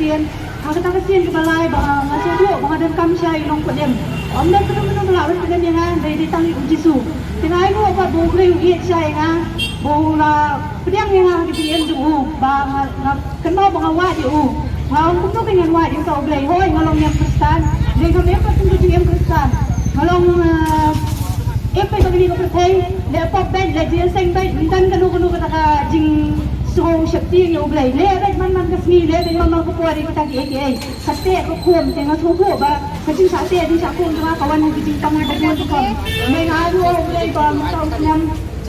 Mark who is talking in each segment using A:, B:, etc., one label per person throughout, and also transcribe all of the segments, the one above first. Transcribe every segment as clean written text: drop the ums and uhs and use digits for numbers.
A: sian kata sian ke balai ngasih tu dan kam syai long kodem dan benar-benar melawan dengan yang dari tangi Jisu tengah itu apa boleh uiat syai bola pedang yang dipilih tu kenal bangawat tu ngalong tu dengan wat yang kau boleh hoi ngalong yang Kristen dia kami apa tu yang Kristen ngalong apa yang kami percaya lepas bed lagi seng bed dan kanu kata jing so Shakti yang boleh lepas man kesini lepas man kupuar di kota KKA sate aku kuam tengah suku ba kecil sate di saku dengan kawan yang kecil tangan dengan tukang mengalu boleh bang kau senam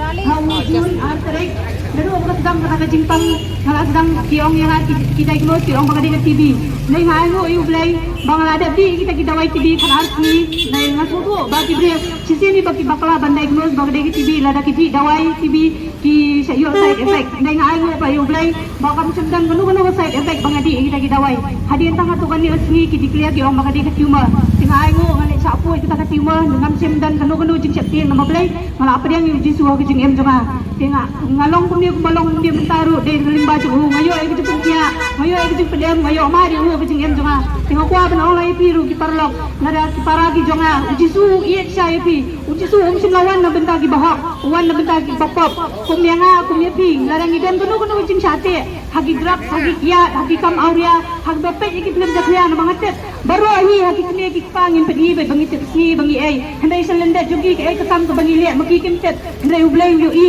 A: Hawujun arterik lalu aku sedang kata jimpang sedang kiong yang kita ignore kiong bang ada TV nai halu you boleh bang ada di kita wai TV kan arti nai ngasu tu bagi beri sisi ni bagi bakla bandai ignore bang ada TV lada kita dawai TV ki sayo side effect nai halu apa you boleh bang kamu sedang gunu side effect bang ada kita dawai hadian tangga tu kan ni asli kita clear kiong bang ada tumor tengah halu ngai sapu kita kata tumor dengan semdan gunu jing Shakti nama boleh malah apa yang Jisu jing em jama tengah ngalong pun dia balong dia mentaru dari limba jauh ngayo ai kecil kia ngayo ai kecil pedem ngayo mari jing em jama tengah kuah benar lai piru ki parlok nada ki paragi jonga Jisu iet syai pi Jisu lawan na benta ki bahak wan na benta ki bakop kumyanga kumyepi larang idem gunu jing sate hagi drug hagi kia hagi kam auria hag bepet iki film jaklia na bangatet baru ahi hagi kini ki pangin pedi be bangi tepsi bangi ai handai selenda jugi ke ai ketam ke bangi liat maki kimtet handai ublai yu i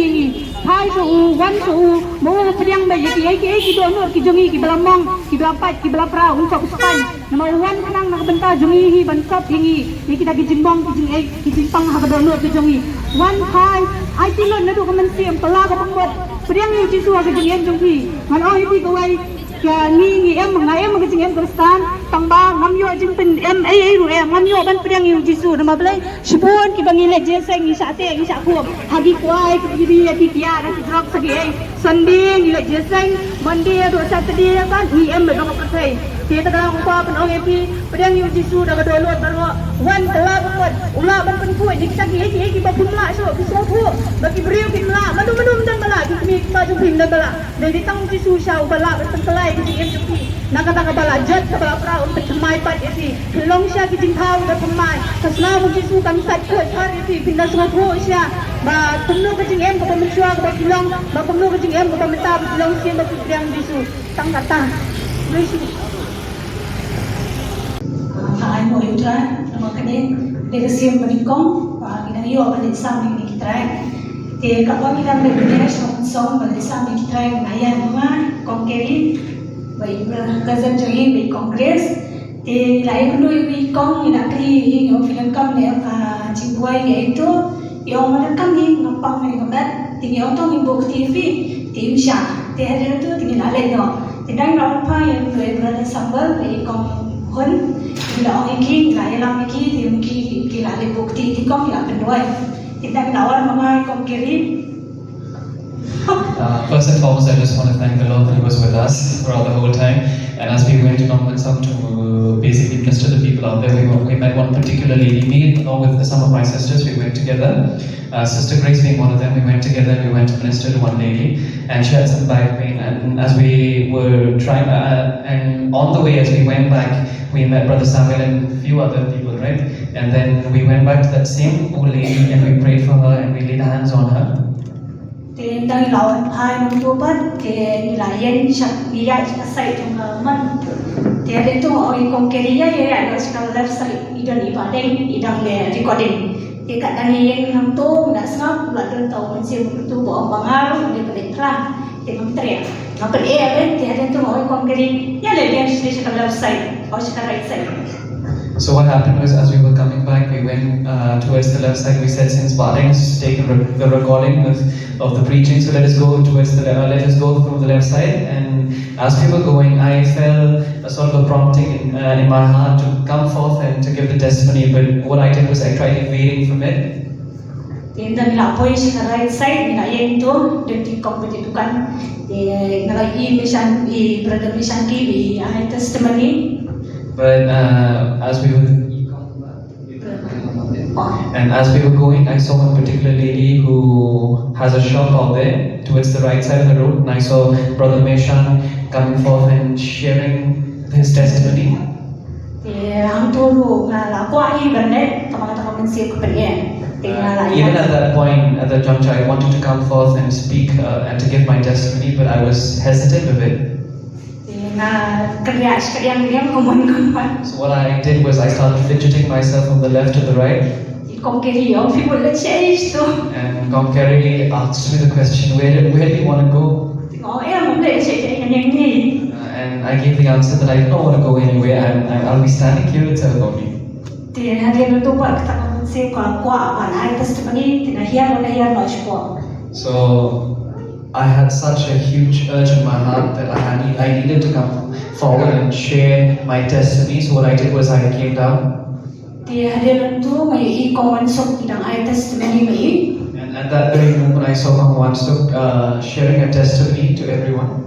A: hai so wan so mo pedang ba yaki ai ki do no ki jongi ki belamong ki belapat ki belapra untuk uspan nama wan kenang nak benta jongi hi bankop hingi ni kita ki jimbong ki jing ai ki jimpang ha do no ki jongi wan hai ai ti lo na do ka man siam pala ka pangwat pedang yu Jisu ka jing en jongi man oi ti ko ai kya ni em ke jing em Kristen tangba ngam yo jing pen em ai ru em ngam yo ban pedang yu Jisu nama belai sibon ki bangi le je seng ni sate ni sa ku hagi kuai ki di ki dia dan drop sagi ai Sunday ni le je seng Monday do Saturday kan ni em be dong percay dia tengah upa pen ong epi pedang yu Jisu dah dolot baru wan telah buat ulah ban pen kuai di kita ki ba pumla so ki so ku bagi beriu ki mla madu dan bala ki mi maju pin dan bala dari tang Jisu sya bala ban kelai ki em juki nak kata bala jat ka bala pra untuk cemai pat esi Shillong sya ki jing thau da pemai kasna mu Jisu kan sat ko thar esi pindah so ku sya ba tumno ka jing em ka pemchua ka Shillong ba tumno ka jing em ka pemta Shillong sien ba pedang Jisu tang kata
B: ai ngồi tra nama kene để xem balik kong và kita yo balik sam ni kita thì các bạn kita balik song balik sam ni kita ngaya nama kong keri baik kajian jogi baik kongres thì lại có đôi vị kong như là cái hình ở film kong này và cibuai itu yang mana kami ngapang ni ngabat tinggi otong ibu TV tim sya thì hari itu tinggi lalai no tidak ngapa yang dua berada sambal baik kong hun bila orang iki la yalam iki thì mungkin kita le bukti thì kong la pendoi kita nawar mamai kong kiri.
C: First and foremost, I just want to thank the Lord that He was with us throughout the whole time. And as we went to Nongmansam to basically minister to the people out there, we met one particular lady. Me, along with some of my sisters, we went together. Sister Grace being one of them, we went together. We went to minister to one lady, and she had some back pain. And as we were trying, and on the way as we went back, we met Brother Samuel and a few other people, right? And then we went back to that same old lady, and we prayed for her, and we laid hands on her.
B: Thì đang lawan hai nunggu bat thì nilaian syak dia selesai tu man thì ada tu orang kongkeria ya ada sekarang left side idang ibadeng idang le recording thì kat dan yang nam tu nak snap pula tu tahu masih tu bawa bangar dia balik lah thì kami teriak apa thì ada tu orang kongkeri ya le dia sekarang left side atau sekarang right side.
C: So what happened was, as we were coming back, we went towards the left side. We said, since Badeng has taken the recording of the preaching, so let us go towards let us go from the left side. And as we were going, I felt a sort of a prompting in my heart to come forth and to give the testimony. But what I did was I tried evading from it.
B: Thì đang lapoi sekarang right side nila yang tu dari kompetitukan di nila mission di brother mission ki di testimony.
C: But as we were going, I saw one particular lady who has a shop out there towards the right side of the road, and I saw Brother Meshan coming forth and sharing his testimony.
B: Ang turo nga kwa iban ne tamang tamang sip pengen.
C: Even at that point, at that juncture, I wanted to come forth and speak and to give my testimony, but I was hesitant of it. So what I did was I started fidgeting myself from the left to the right. And Kom Kerry asked me the question, where do you want to go? And I gave the answer that I don't want to go anywhere. I'll be standing here to tell about you. So I had such a huge urge in my heart that I needed to come forward and share my testimony. So what I did was I came down. And at that very moment I saw Kong Wan Suk sharing a testimony to everyone.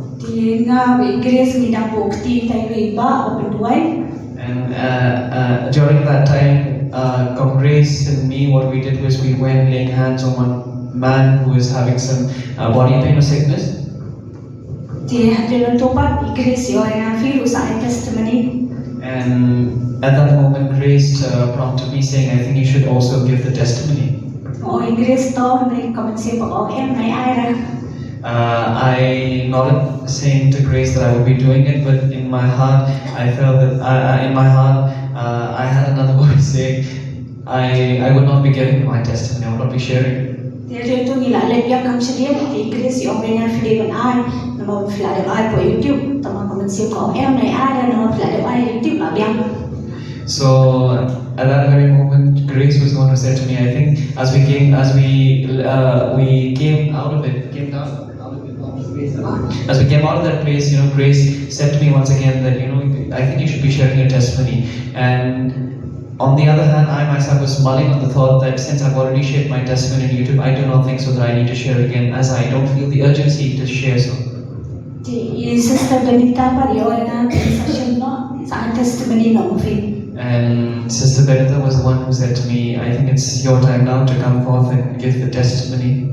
C: And during that time, Kong Grace and me, what we did was we went laying hands on one man who was having some body pain or sickness. And at that moment, Grace prompted me saying, I think you should also give the testimony. I nodded saying to Grace that I would be doing it, but in my heart, I felt that I had another voice saying, I would not be giving my testimony, I would not be sharing. So at that very moment, Grace was the one who said to me, I think as we came out of that place, Grace said to me once again that, I think you should be sharing your testimony. And on the other hand, I myself was mulling on the thought that since I've already shared my testimony on YouTube, I do not think so that I need to share again, as I don't feel the urgency to share so. And Sister Benita was the one who said to me, I think it's your time now to come forth and give the testimony.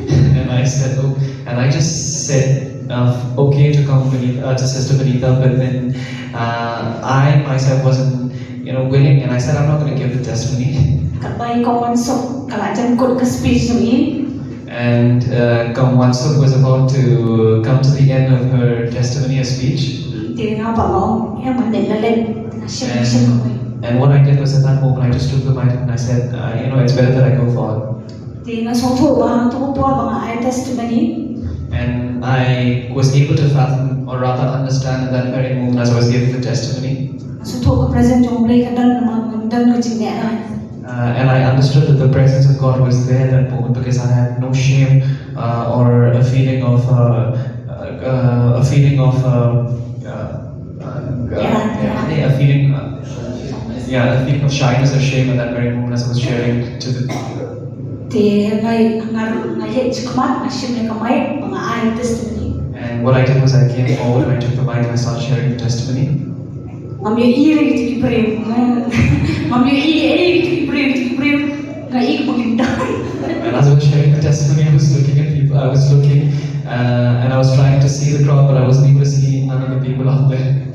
C: And I said, oh, and I just said, okay to come to Sister Benita, but then I myself wasn't, willing, and I said, I'm not going to give the testimony. And Kong Wan Suk was about to come to the end of her testimony or speech. And what I did was at that moment I just took the mic and I said, it's better that I go forward. And I was able to fathom, or rather understand at that very moment as I was giving the testimony. And I understood that the presence of God was there at that moment because I had no shame or a feeling of shyness or shame at that very moment as I was sharing to the And what I did was I came forward and I took the mic and I started sharing the testimony. And as I was sharing the testimony, I was looking at people, and I was trying to see the crowd, but I wasn't able to see none of the people out there.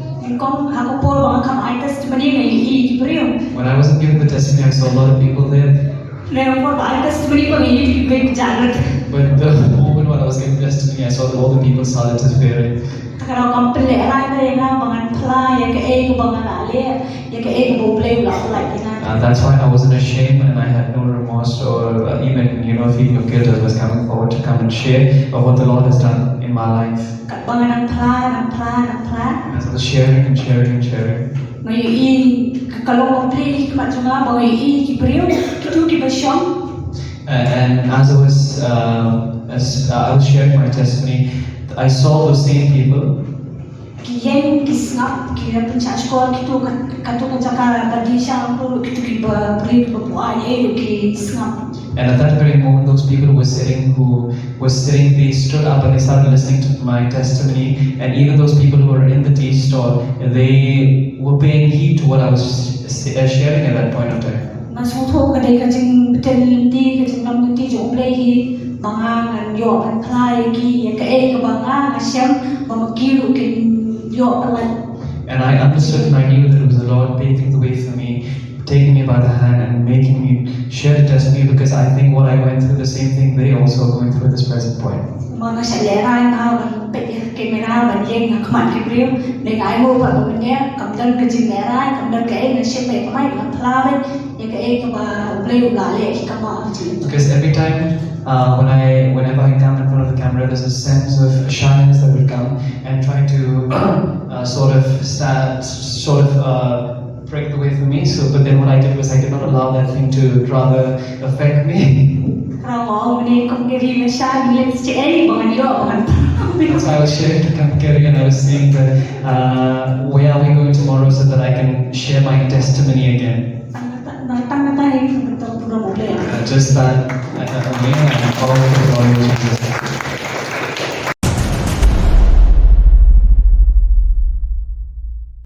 C: When I wasn't giving the testimony, I saw a lot of people there. But the moment when I was giving the testimony, I saw that all the people started disappearing. That's why I wasn't ashamed and I had no remorse or even feeling of guilt as I was coming forward to come and share of what the Lord has done in my life. As I was sharing and sharing and sharing. And as I was sharing my testimony, I saw those same people. And at that very moment, those people who were sitting, they stood up and they started listening to my testimony. And even those people who were in the tea stall, they were paying heed to what I was sharing at that point of time.
B: bangangan yo an play ki ka e ka banga shem bamaki ru kin yo pala.
C: And I understood and I knew that it was the Lord paving the way for me, taking me by the hand and making me share the testimony, because I think what I went through, the same thing they also are going through at this present point.
B: Mana saya rai na ban pe kamera ban yeng khman ki riu ne ngai mo pa ban ne kam dan ka jin rai kam dan ka e na she pe mai na phla ve ye ka e ka ba play la le ka ma ji.
C: Because every time whenever I come in front of the camera, there's a sense of shyness that will come and try to sort of break the way for me. So, but then what I did was I did not allow that thing to rather affect me.
B: That's
C: why I was sharing to Kankeri and I was saying that where are we going tomorrow so that I can share my testimony again. Just that, and all the glory to Jesus.